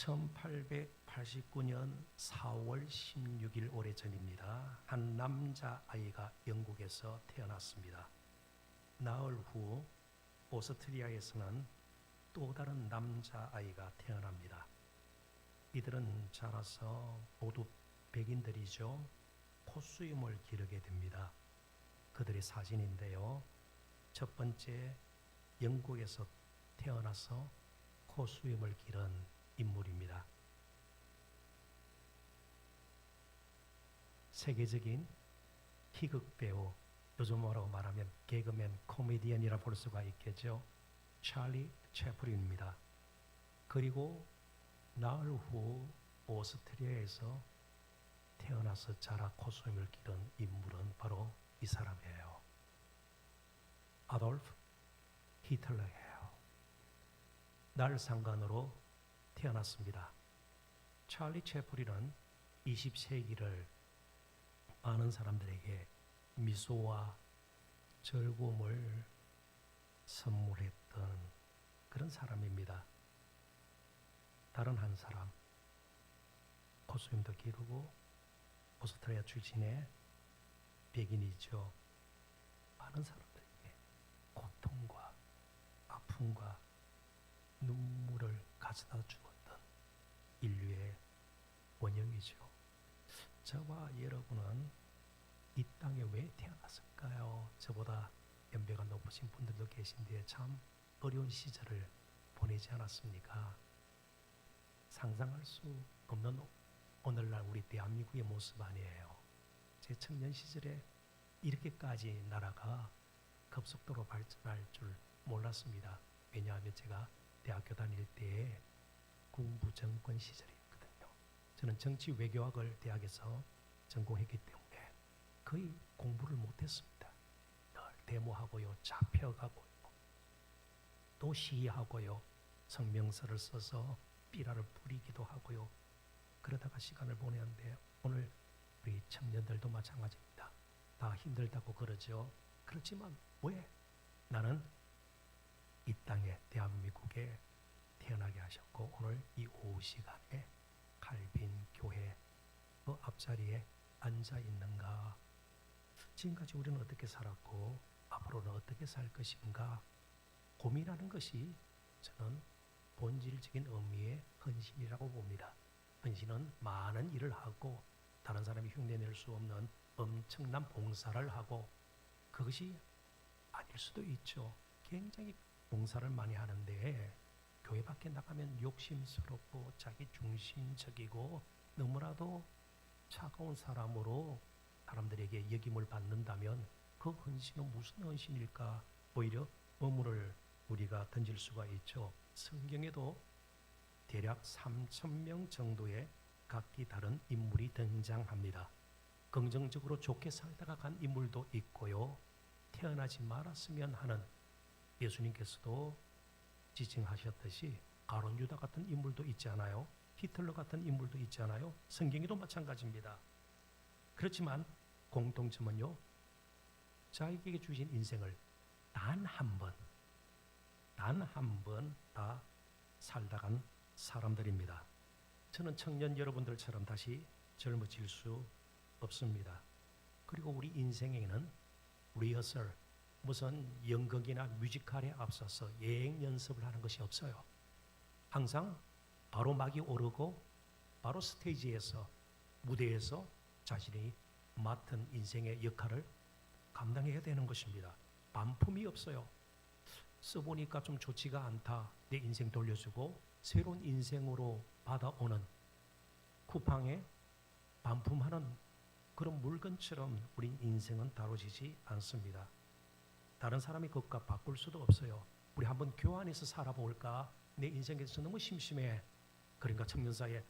1889년 4월 16일 오래전입니다. 한 남자아이가 영국에서 태어났습니다. 나흘 후 오스트리아에서는 또 다른 남자아이가 태어납니다. 이들은 자라서 모두 백인들이죠. 콧수염을 기르게 됩니다. 그들의 사진인데요. 첫 번째, 영국에서 태어나서 콧수염을 기른 인물입니다. 세계적인 희극 배우, 요즘으로 말하면 개그맨, 코미디언이라 볼 수가 있겠죠. 찰리 채플린입니다. 그리고 나흘 후 오스트리아에서 태어나서 자라 콧수염을 기른 인물은 바로 이 사람이에요. 아돌프 히틀러예요. 날 상간으로 태어났습니다. 찰리 채플린은 20세기를 많은 사람들에게 미소와 즐거움을 선물했던 그런 사람입니다. 다른 한 사람, 콧수염도 기르고 오스트리아 출신의 백인이죠. 많은 사람들에게 고통과 아픔과 눈물을 가져다 주었던 인류의 원형이죠. 저와 여러분은 이 땅에 왜 태어났을까요? 저보다 연배가 높으신 분들도 계신데 참 어려운 시절을 보내지 않았습니까? 상상할 수 없는 오늘날 우리 대한민국의 모습 아니에요. 제 청년 시절에 이렇게까지 나라가 급속도로 발전할 줄 몰랐습니다. 왜냐하면 제가 대학교 다닐 때에 군부 정권 시절이었거든요. 저는 정치 외교학을 대학에서 전공했기 때문에 거의 공부를 못했습니다. 늘 데모하고요, 잡혀가고요, 또 시위하고요, 성명서를 써서 삐라를 부리기도 하고요. 그러다가 시간을 보내는데 오늘 우리 청년들도 마찬가지입니다. 다 힘들다고 그러죠. 그렇지만 왜? 나는 이 땅에 대한민국에 태어나게 하셨고 오늘 이 오후 시간에 칼빈 교회 그 앞자리에 앉아 있는가? 지금까지 우리는 어떻게 살았고 앞으로는 어떻게 살 것인가 고민하는 것이 저는 본질적인 의미의 헌신이라고 봅니다. 헌신은 많은 일을 하고 다른 사람이 흉내낼 수 없는 엄청난 봉사를 하고 그것이 아닐 수도 있죠. 굉장히 봉사를 많이 하는데 교회 밖에 나가면 욕심스럽고 자기 중심적이고 너무나도 차가운 사람으로 사람들에게 여김을 받는다면 그 헌신은 무슨 헌신일까? 오히려 의문을 우리가 던질 수가 있죠. 성경에도 대략 3,000명 정도의 각기 다른 인물이 등장합니다. 긍정적으로 좋게 살다가 간 인물도 있고요. 태어나지 말았으면 하는 예수님께서도 지칭하셨듯이 가룟 유다 같은 인물도 있지 않아요? 히틀러 같은 인물도 있지 않아요? 성경에도 마찬가지입니다. 그렇지만 공통점은요. 자기에게 주신 인생을 단 한 번 다 살다 간 사람들입니다. 저는 청년 여러분들처럼 다시 젊어질 수 없습니다. 그리고 우리 인생에는 리허설, 무슨 연극이나 뮤지컬에 앞서서 예행 연습을 하는 것이 없어요. 항상 바로 막이 오르고 바로 스테이지에서 무대에서 자신이 맡은 인생의 역할을 감당해야 되는 것입니다. 반품이 없어요. 써보니까 좀 좋지가 않다. 내 인생 돌려주고 새로운 인생으로 받아오는 쿠팡에 반품하는 그런 물건처럼 우린 인생은 다뤄지지 않습니다. 다른 사람이 그것과 바꿀 수도 없어요. 우리 한번 교환해서 살아볼까? 내 인생에서 너무 심심해. 그러니까 청년 사이에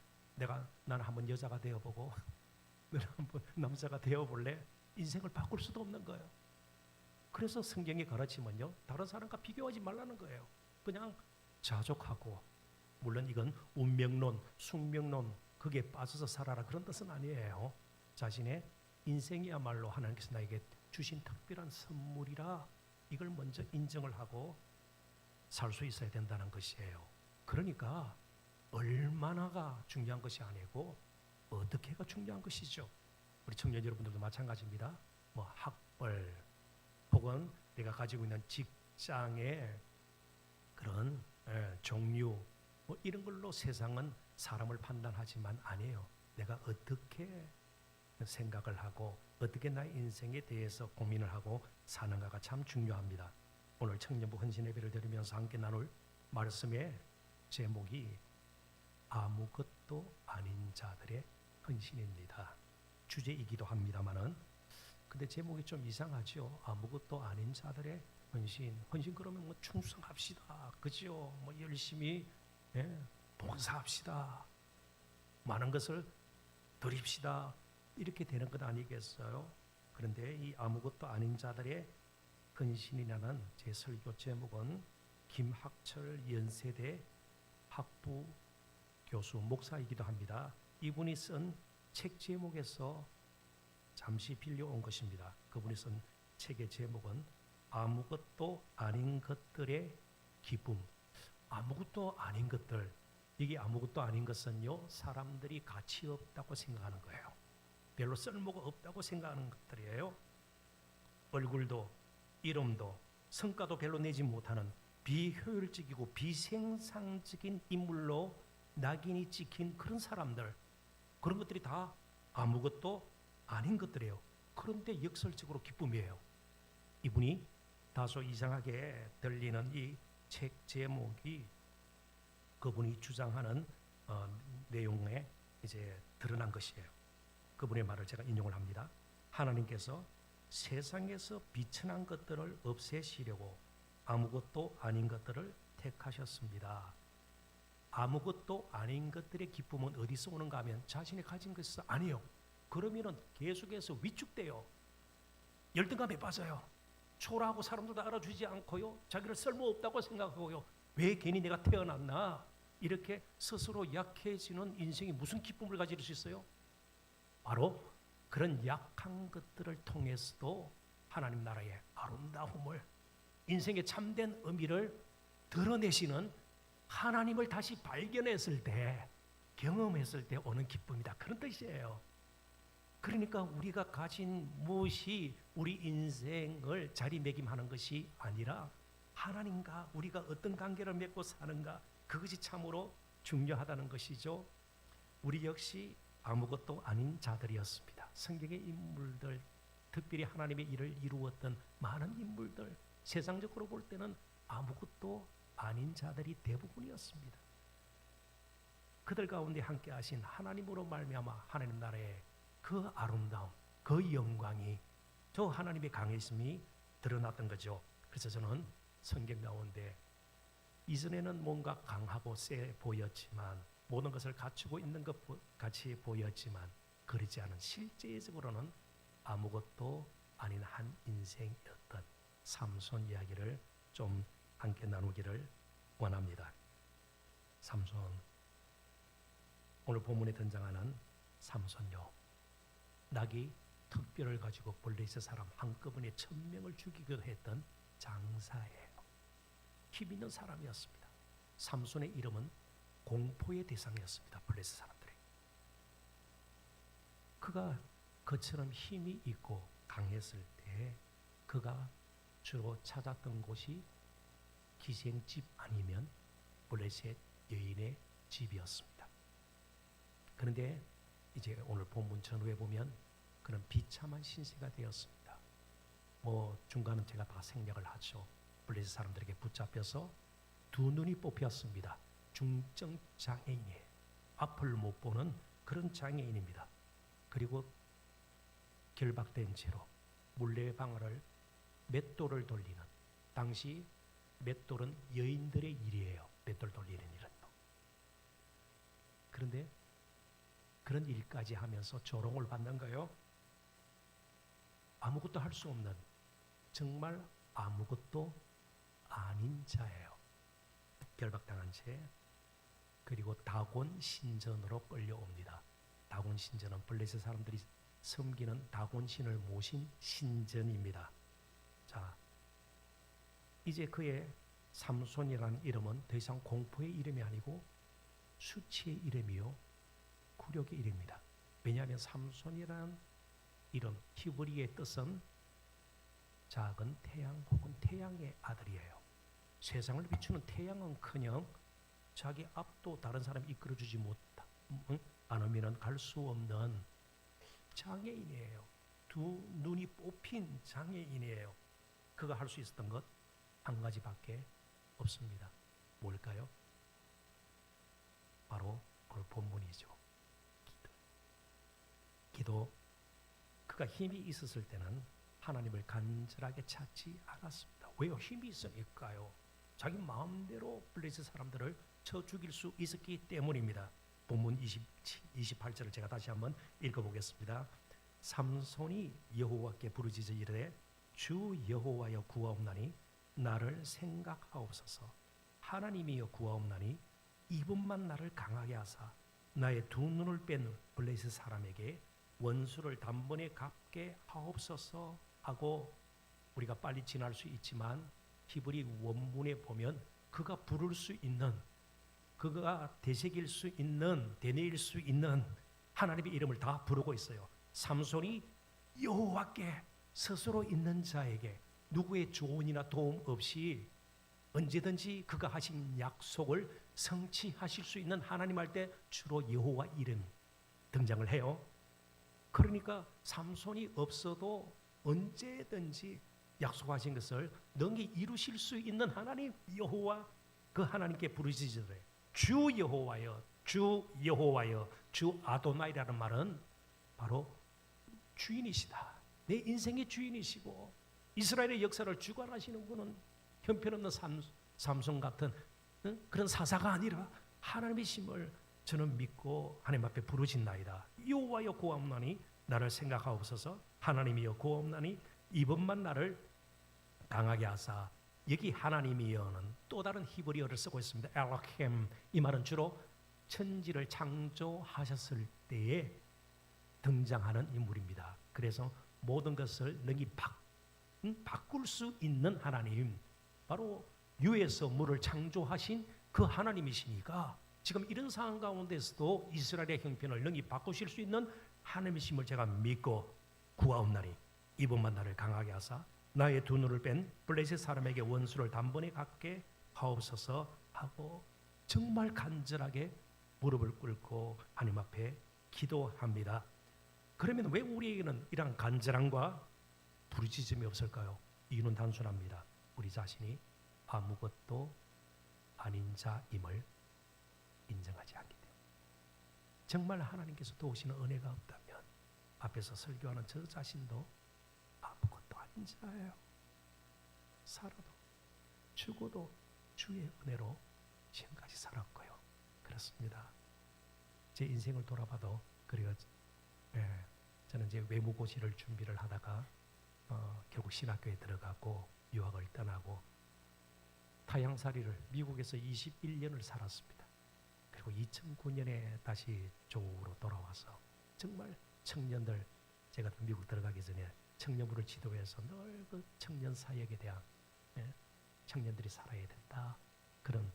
나는 한번 여자가 되어보고 너는 한번 남자가 되어볼래? 인생을 바꿀 수도 없는 거예요. 그래서 성경의 가르침은요. 다른 사람과 비교하지 말라는 거예요. 그냥 자족하고 물론 이건 운명론, 숙명론 그게 빠져서 살아라 그런 뜻은 아니에요. 자신의 인생이야말로 하나님께서 나에게 주신 특별한 선물이라 이걸 먼저 인정을 하고 살 수 있어야 된다는 것이에요. 그러니까 얼마나가 중요한 것이 아니고 어떻게가 중요한 것이죠. 우리 청년 여러분들도 마찬가지입니다. 뭐 학벌 혹은 내가 가지고 있는 직장의 그런 종류 뭐 이런 걸로 세상은 사람을 판단하지만 아니에요. 내가 어떻게 생각을 하고 어떻게 나의 인생에 대해서 고민을 하고 사는가가 참 중요합니다. 오늘 청년부 헌신 예배를 드리면서 함께 나눌 말씀의 제목이 아무것도 아닌 자들의 헌신입니다. 주제이기도 합니다만은 근데 제목이 좀 이상하죠. 아무것도 아닌 자들의 헌신 그러면 뭐 충성합시다, 그죠? 뭐 열심히 봉사합시다, 많은 것을 드립시다 이렇게 되는 것 아니겠어요? 그런데 이 아무것도 아닌 자들의 헌신이라는 제 설교 제목은 김학철 연세대 학부 교수 목사이기도 합니다. 이분이 쓴 책 제목에서 잠시 빌려온 것입니다. 그분이 쓴 책의 제목은 아무것도 아닌 것들의 기쁨. 아무것도 아닌 것들. 이게 아무것도 아닌 것은요, 사람들이 가치 없다고 생각하는 거예요. 별로 쓸모가 없다고 생각하는 것들이에요. 얼굴도 이름도 성과도 별로 내지 못하는 비효율적이고 비생산적인 인물로 낙인이 찍힌 그런 사람들, 그런 것들이 다 아무것도 아닌 것들이에요. 그런데 역설적으로 기쁨이에요. 이분이 다소 이상하게 들리는 이 책 제목이 그분이 주장하는 내용에 이제 드러난 것이에요. 그분의 말을 제가 인용을 합니다. 하나님께서 세상에서 비천한 것들을 없애시려고 아무것도 아닌 것들을 택하셨습니다. 아무것도 아닌 것들의 기쁨은 어디서 오는가 하면 자신이 가진 것에서 아니에요. 그러면은 계속해서 위축돼요. 열등감에 빠져요. 초라하고 사람도 다 알아주지 않고요. 자기를 쓸모없다고 생각하고요. 왜 괜히 내가 태어났나? 이렇게 스스로 약해지는 인생이 무슨 기쁨을 가질 수 있어요? 바로 그런 약한 것들을 통해서도 하나님 나라의 아름다움을, 인생의 참된 의미를 드러내시는 하나님을 다시 발견했을 때, 경험했을 때 오는 기쁨이다. 그런 뜻이에요. 그러니까 우리가 가진 무엇이 우리 인생을 자리매김하는 것이 아니라 하나님과 우리가 어떤 관계를 맺고 사는가, 그것이 참으로 중요하다는 것이죠. 우리 역시 아무것도 아닌 자들이었습니다. 성경의 인물들, 특별히 하나님의 일을 이루었던 많은 인물들, 세상적으로 볼 때는 아무것도 아닌 자들이 대부분이었습니다. 그들 가운데 함께 하신 하나님으로 말미암아 하나님 나라의 그 아름다움, 그 영광이, 저 하나님의 강해심이 드러났던 거죠. 그래서 저는 성경 가운데 이전에는 뭔가 강하고 세 보였지만, 모든 것을 갖추고 있는 것 같이 보였지만 그렇지 않은, 실제적으로는 아무것도 아닌 한 인생이었던 삼손 이야기를 좀 함께 나누기를 원합니다. 삼손, 오늘 본문에 등장하는 삼손요, 낙이 특별을 가지고 블레셋 사람 한꺼번에 1000명을 죽이기도 했던 장사예요. 힘 있는 사람이었습니다. 삼손의 이름은 공포의 대상이었습니다. 블레셋 사람들이. 그가 그처럼 힘이 있고 강했을 때 그가 주로 찾았던 곳이 기생집 아니면 블레셋 여인의 집이었습니다. 그런데 이제 오늘 본문 전후에 보면 그런 비참한 신세가 되었습니다. 뭐 중간은 제가 다 생략을 하죠. 블레셋 사람들에게 붙잡혀서 두 눈이 뽑혔습니다. 중증 장애인이에요. 앞을 못 보는 그런 장애인입니다. 그리고 결박된 채로 물레방아를 맷돌을 돌리는, 당시 맷돌은 여인들의 일이에요. 맷돌 돌리는 일은. 그런데 그런 일까지 하면서 조롱을 받는 거예요. 아무것도 할 수 없는, 정말 아무것도 아닌 자예요. 결박당한 채. 그리고 다곤 신전으로 끌려옵니다. 다곤 신전은 블레셋 사람들이 섬기는 다곤 신을 모신 신전입니다. 자, 이제 그의 삼손이라는 이름은 더 이상 공포의 이름이 아니고 수치의 이름이요 굴욕의 이름입니다. 왜냐하면 삼손이라는 이름 히브리의 뜻은 작은 태양 혹은 태양의 아들이에요. 세상을 비추는 태양은커녕 자기 앞도 다른 사람이 이끌어주지 않으면 갈 수 없는 장애인이에요. 두 눈이 뽑힌 장애인이에요. 그가 할 수 있었던 것 한 가지밖에 없습니다. 뭘까요? 바로 오늘 본문이죠. 기도. 그가 힘이 있었을 때는 하나님을 간절하게 찾지 않았습니다. 왜요? 힘이 있으니까요. 자기 마음대로 블레셋 사람들을 쳐 죽일 수 있었기 때문입니다. 본문 28절을 제가 다시 한번 읽어보겠습니다. 삼손이 여호와께 부르짖어 이르되 주 여호와여 구하옵나니 나를 생각하옵소서. 하나님이여 구하옵나니 이분만 나를 강하게 하사 나의 두 눈을 뺀 블레셋 사람에게 원수를 단번에 갚게 하옵소서 하고, 우리가 빨리 지날 수 있지만 히브리 원문에 보면 그가 부를 수 있는, 그가 되새길 수 있는, 되뇌일 수 있는 하나님의 이름을 다 부르고 있어요. 삼손이 여호와께 스스로 있는 자에게 누구의 조언이나 도움 없이 언제든지 그가 하신 약속을 성취하실 수 있는 하나님 할 때 주로 여호와 이름 등장을 해요. 그러니까 삼손이 없어도 언제든지 약속하신 것을 능히 이루실 수 있는 하나님 여호와, 그 하나님께 부르짖으래. 주 여호와여, 주 여호와여, 주 아도나이라는 말은 바로 주인이시다. 내 인생의 주인이시고 이스라엘의 역사를 주관하시는 분은 형편없는 삼손 같은 그런 사사가 아니라 하나님의 심을 저는 믿고 하나님 앞에 부르짖나이다. 여호와여 구하옵나니 나를 생각하옵소서. 하나님이여 구하옵나니 이번만 나를 강하게 하사. 여기 하나님이여는 또 다른 히브리어를 쓰고 있습니다. 엘로힘. 이 말은 주로 천지를 창조하셨을 때에 등장하는 인물입니다. 그래서 모든 것을 능히 바꿀 수 있는 하나님, 바로 유에서 물을 창조하신 그 하나님이시니까 지금 이런 상황 가운데서도 이스라엘의 형편을 능히 바꾸실 수 있는 하나님이심을 제가 믿고 구하옵나니 이번만 나를 강하게 하사 나의 두 눈을 뺀 블레셋 사람에게 원수를 단번에 갚게 하옵소서 하고 정말 간절하게 무릎을 꿇고 하나님 앞에 기도합니다. 그러면 왜 우리에게는 이런 간절함과 부르짖음이 없을까요? 이유는 단순합니다. 우리 자신이 아무것도 아닌 자임을 인정하지 않기 때문에. 정말 하나님께서 도우시는 은혜가 없다면 앞에서 설교하는 저 자신도 아무것도 아닌 자예요. 살아도 죽어도 주의 은혜로 지금까지 살았고요. 그렇습니다. 제 인생을 돌아봐도 그래요. 저는 이제 외무고시를 준비를 하다가 결국 신학교에 들어가고 유학을 떠나고 타향살이를 미국에서 21년을 살았습니다. 그리고 2009년에 다시 조국으로 돌아와서 정말 청년들, 제가 미국 들어가기 전에 청년부를 지도해서 늘 그 청년 사역에 대한 청년들이 살아야 된다, 그런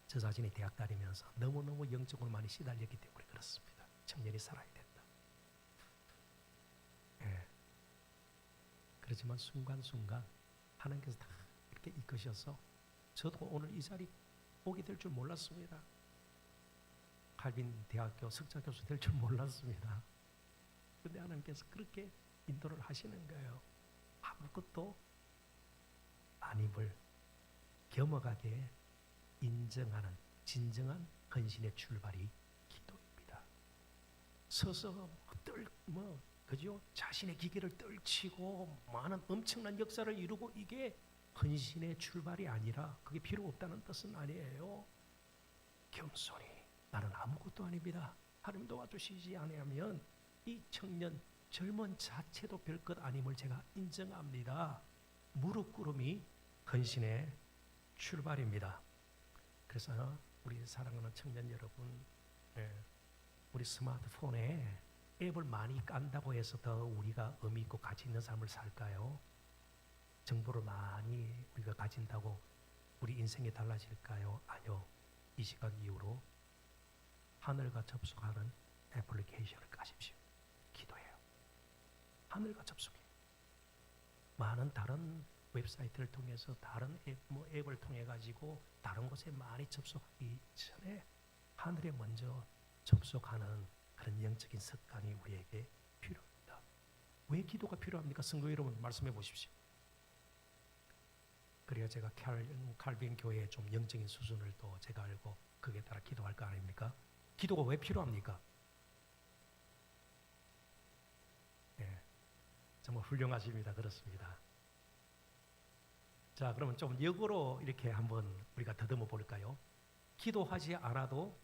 저 자신이 대학 다니면서 너무너무 영적으로 많이 시달렸기 때문에 그렇습니다. 청년이 살아야 된다. 그렇지만 순간순간 하나님께서 다 이렇게 이끄셔서 저도 오늘 이 자리 오게 될 줄 몰랐습니다. 칼빈 대학교 석자 교수 될 줄 몰랐습니다. 그런데 하나님께서 그렇게 인도를 하시는 거예요. 아무것도 아님을 겸허하게 인정하는 진정한 헌신의 출발이 기도입니다. 서서 그죠? 자신의 기계를 떨치고 많은 엄청난 역사를 이루고, 이게 헌신의 출발이 아니라 그게 필요 없다는 뜻은 아니에요. 겸손히 나는 아무것도 아닙니다. 하나님 도와주시지 않으면 이 청년 젊은 자체도 별것 아님을 제가 인정합니다. 무릎 꿇음이 헌신의 출발입니다. 그래서 우리 사랑하는 청년 여러분, 우리 스마트폰에 앱을 많이 깐다고 해서 더 우리가 의미 있고 가치 있는 삶을 살까요? 정보를 많이 우리가 가진다고 우리 인생이 달라질까요? 아니요. 이 시각 이후로 하늘과 접속하는 애플리케이션을 까십시오. 기도해요. 하늘과 접속해요. 많은 다른 웹사이트를 통해서 다른 앱을 통해 가지고 다른 곳에 많이 접속하기 전에 하늘에 먼저 접속하는 그런 영적인 습관이 우리에게 필요합니다. 왜 기도가 필요합니까? 성도 여러분 말씀해 보십시오. 그래야 제가 칼빈 교회의 좀 영적인 수준을 또 제가 알고 그에 따라 기도할 거 아닙니까? 기도가 왜 필요합니까? 네, 정말 훌륭하십니다. 그렇습니다. 자, 그러면 좀 역으로 이렇게 한번 우리가 더듬어 볼까요? 기도하지 않아도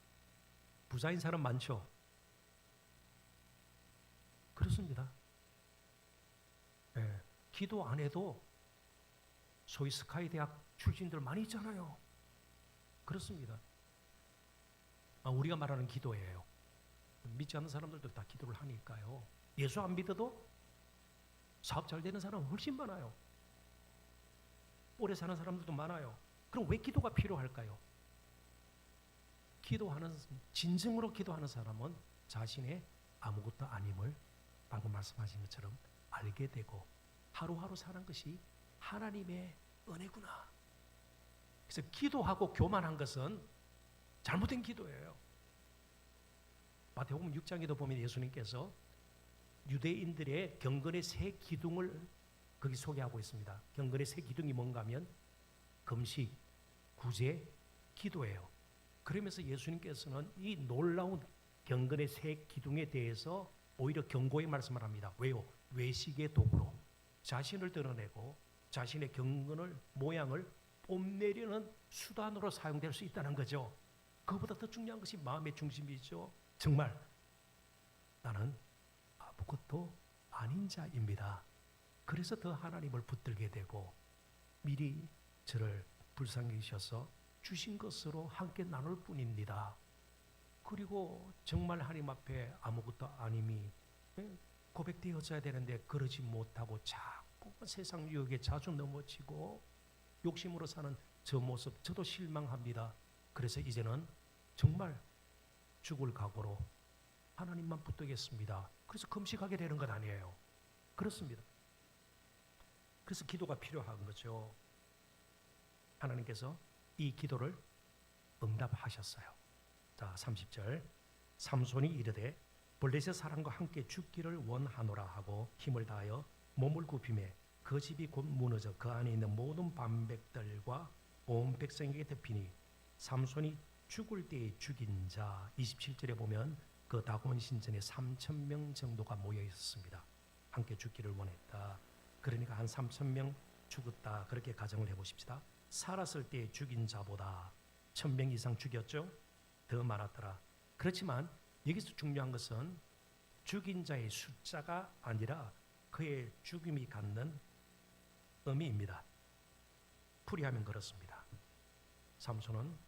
부자인 사람 많죠? 그렇습니다. 네, 기도 안 해도 소위 스카이 대학 출신들 많이 있잖아요. 그렇습니다. 우리가 말하는 기도예요. 믿지 않는 사람들도 다 기도를 하니까요. 예수 안 믿어도 사업 잘 되는 사람은 훨씬 많아요. 오래 사는 사람들도 많아요. 그럼 왜 기도가 필요할까요? 진정으로 기도하는 사람은 자신의 아무것도 아님을 방금 말씀하신 것처럼 알게 되고 하루하루 사는 것이 하나님의 은혜구나. 그래서 기도하고 교만한 것은 잘못된 기도예요. 마태복음 6장에도 보면 예수님께서 유대인들의 경건의 세 기둥을 거기 소개하고 있습니다. 경건의 세 기둥이 뭔가 하면 금식, 구제, 기도예요. 그러면서 예수님께서는 이 놀라운 경건의 세 기둥에 대해서 오히려 경고의 말씀을 합니다. 왜요? 외식의 도구로 자신을 드러내고 자신의 경건을 모양을 뽐내려는 수단으로 사용될 수 있다는 거죠. 그보다 더 중요한 것이 마음의 중심이죠. 정말 나는 아무것도 아닌 자입니다. 그래서 더 하나님을 붙들게 되고 미리 저를 불쌍히 여기셔서 주신 것으로 함께 나눌 뿐입니다. 그리고 정말 하나님 앞에 아무것도 아님이 고백되어져야 되는데 그러지 못하고 자꾸 세상 유혹에 자주 넘어지고 욕심으로 사는 저 모습 저도 실망합니다. 그래서 이제는 정말 죽을 각오로 하나님만 붙들겠습니다. 그래서 금식하게 되는 것 아니에요. 그렇습니다. 그래서 기도가 필요한 거죠. 하나님께서 이 기도를 응답하셨어요. 자, 30절 삼손이 이르되 블레셋 사람과 함께 죽기를 원하노라 하고 힘을 다하여 몸을 굽히매 그 집이 곧 무너져 그 안에 있는 모든 반백들과 온 백성에게 덮이니 삼손이 죽을 때에 죽인 자 27절에 보면 그 다곤 신전에 3,000명 정도가 모여 있었습니다. 함께 죽기를 원했다. 그러니까 한 3,000명 죽었다. 그렇게 가정을 해보십시다. 살았을 때 죽인 자보다 1,000명 이상 죽였죠. 더 많았더라. 그렇지만 여기서 중요한 것은 죽인 자의 숫자가 아니라 그의 죽음이 갖는 의미입니다. 풀이하면 그렇습니다. 삼손은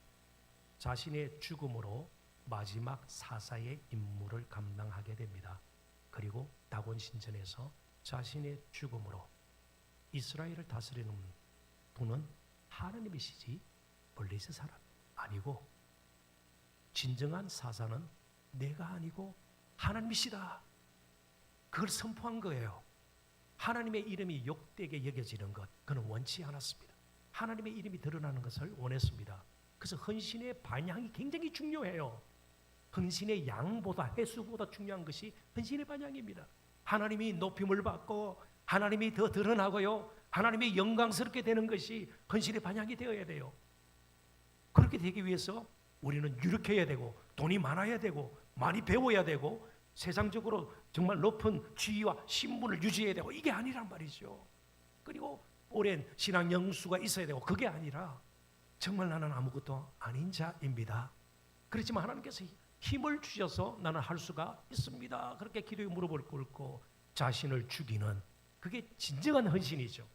자신의 죽음으로 마지막 사사의 임무를 감당하게 됩니다. 그리고 다곤 신전에서 자신의 죽음으로 이스라엘을 다스리는 분은 하나님이시지 블레셋 사람 아니고 진정한 사사는 내가 아니고 하나님이시다. 그걸 선포한 거예요. 하나님의 이름이 욕되게 여겨지는 것 그는 원치 않았습니다. 하나님의 이름이 드러나는 것을 원했습니다. 그래서 헌신의 반향이 굉장히 중요해요. 헌신의 양보다 횟수보다 중요한 것이 헌신의 반향입니다. 하나님이 높임을 받고 하나님이 더 드러나고요. 하나님이 영광스럽게 되는 것이 헌신의 반향이 되어야 돼요. 그렇게 되기 위해서 우리는 유력해야 되고 돈이 많아야 되고 많이 배워야 되고 세상적으로 정말 높은 지위와 신분을 유지해야 되고 이게 아니란 말이죠. 그리고 오랜 신앙 영수가 있어야 되고 그게 아니라 정말 나는 아무것도 아닌 자입니다. 그렇지만 하나님께서 힘을 주셔서 나는 할 수가 있습니다. 그렇게 기도에 무릎을 꿇고 자신을 죽이는 그게 진정한 헌신이죠.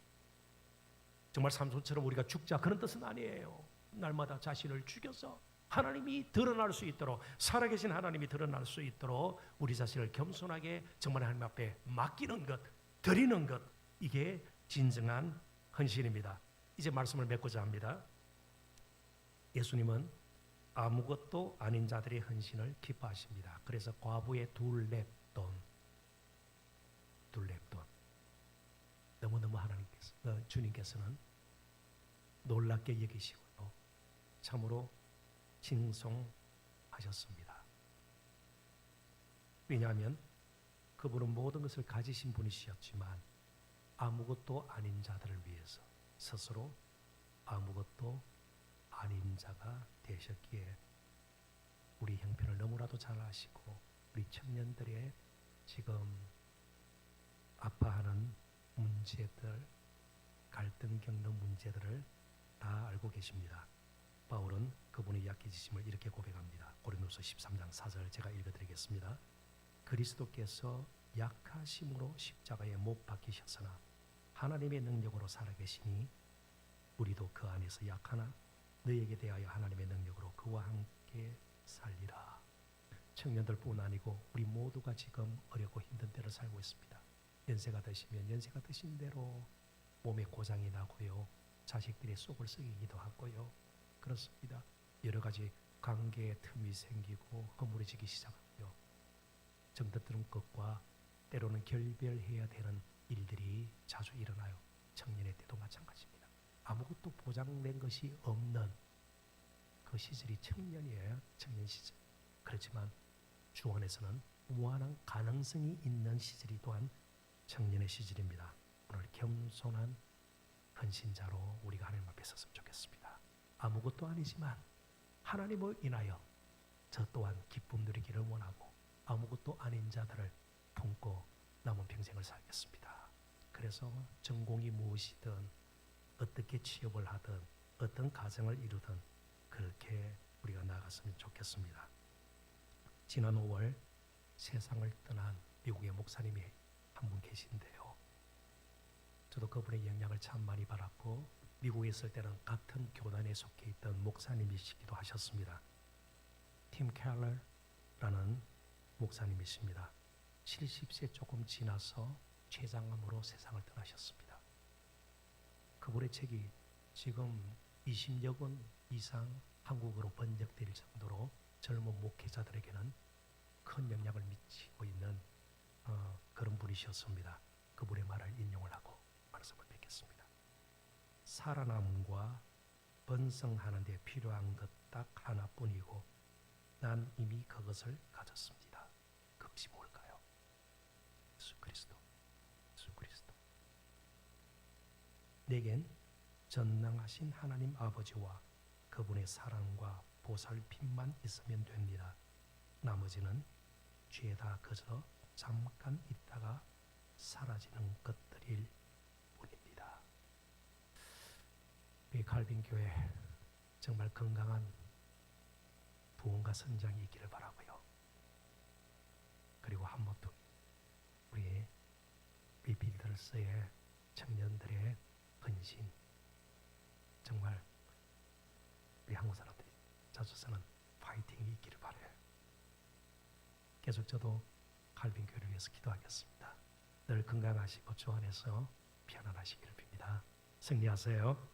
정말 삼손처럼 우리가 죽자 그런 뜻은 아니에요. 날마다 자신을 죽여서 하나님이 드러날 수 있도록 살아계신 하나님이 드러날 수 있도록 우리 자신을 겸손하게 정말 하나님 앞에 맡기는 것, 드리는 것 이게 진정한 헌신입니다. 이제 말씀을 맺고자 합니다. 예수님은 아무것도 아닌 자들의 헌신을 기뻐하십니다. 그래서 과부의 둘렙돈 너무너무 주님께서는 놀랍게 여기시고요. 참으로 칭송하셨습니다. 왜냐하면 그분은 모든 것을 가지신 분이셨지만 아무것도 아닌 자들을 위해서 스스로 아무것도 아닌 자가 되셨기에 우리 형편을 너무나도 잘 아시고 우리 청년들의 지금 아파하는 문제들, 갈등 겪는 문제들을 다 알고 계십니다. 바울은 그분의 약해지심을 이렇게 고백합니다. 고린도서 13장 4절 제가 읽어드리겠습니다. 그리스도께서 약하심으로 십자가에 못 박히셨으나 하나님의 능력으로 살아계시니 우리도 그 안에서 약하나 너희에게 대하여 하나님의 능력으로 그와 함께 살리라. 청년들뿐 아니고 우리 모두가 지금 어렵고 힘든 때를 살고 있습니다. 연세가 드시면 연세가 드신 대로 몸에 고장이 나고요. 자식들이 속을 썩이기도 하고요. 그렇습니다. 여러 가지 관계의 틈이 생기고 허물어지기 시작하고요. 정든 것과 때로는 결별해야 되는 일들이 자주 일어나요. 청년의 때도 마찬가지입니다. 아무것도 보장된 것이 없는 그 시절이 청년이에요. 청년 시절. 그렇지만 주 안에서는 무한한 가능성이 있는 시절이 또한 청년의 시절입니다. 오늘 겸손한 헌신자로 우리가 하나님 앞에 섰으면 좋겠습니다. 아무것도 아니지만 하나님을 인하여 저 또한 기쁨 누리기를 원하고 아무것도 아닌 자들을 품고 남은 평생을 살겠습니다. 그래서 전공이 무엇이든 어떻게 취업을 하든 어떤 가정을 이루든 그렇게 우리가 나아갔으면 좋겠습니다. 지난 5월 세상을 떠난 미국의 목사님이 한 분 계신데요. 저도 그분의 영향을 참 많이 받았고 미국에 있을 때는 같은 교단에 속해 있던 목사님이시기도 하셨습니다. 팀 켈러라는 목사님이십니다. 70세 조금 지나서 췌장암으로 세상을 떠나셨습니다. 그분의 책이 지금 20여 권 이상 한국어로 번역될 정도로 젊은 목회자들에게는 큰 영향을 미치고 있는 그런 분이셨습니다. 그분의 말을 인용을 하고 말씀을 뵙겠습니다. 살아남음과 번성하는 데 필요한 것 딱 하나뿐이고 난 이미 그것을 가졌습니다. 그것이 뭘까요? 예수 그리스도. 내겐 전능하신 하나님 아버지와 그분의 사랑과 보살핌만 있으면 됩니다. 나머지는 죄다 그저 잠깐 있다가 사라지는 것들일 뿐입니다. 우리 갈빈교회 정말 건강한 부흥과 성장이 있기를 바라고요. 그리고 한모퉁 우리 리빌더스의 청년들의 헌신 정말 우리 한국 사람들이 자주 쓰는 파이팅이 있기를 바라요. 계속 저도 갈빈교회를 위해서 기도하겠습니다. 늘 건강하시고 주 안에서 편안하시기를 빕니다. 승리하세요.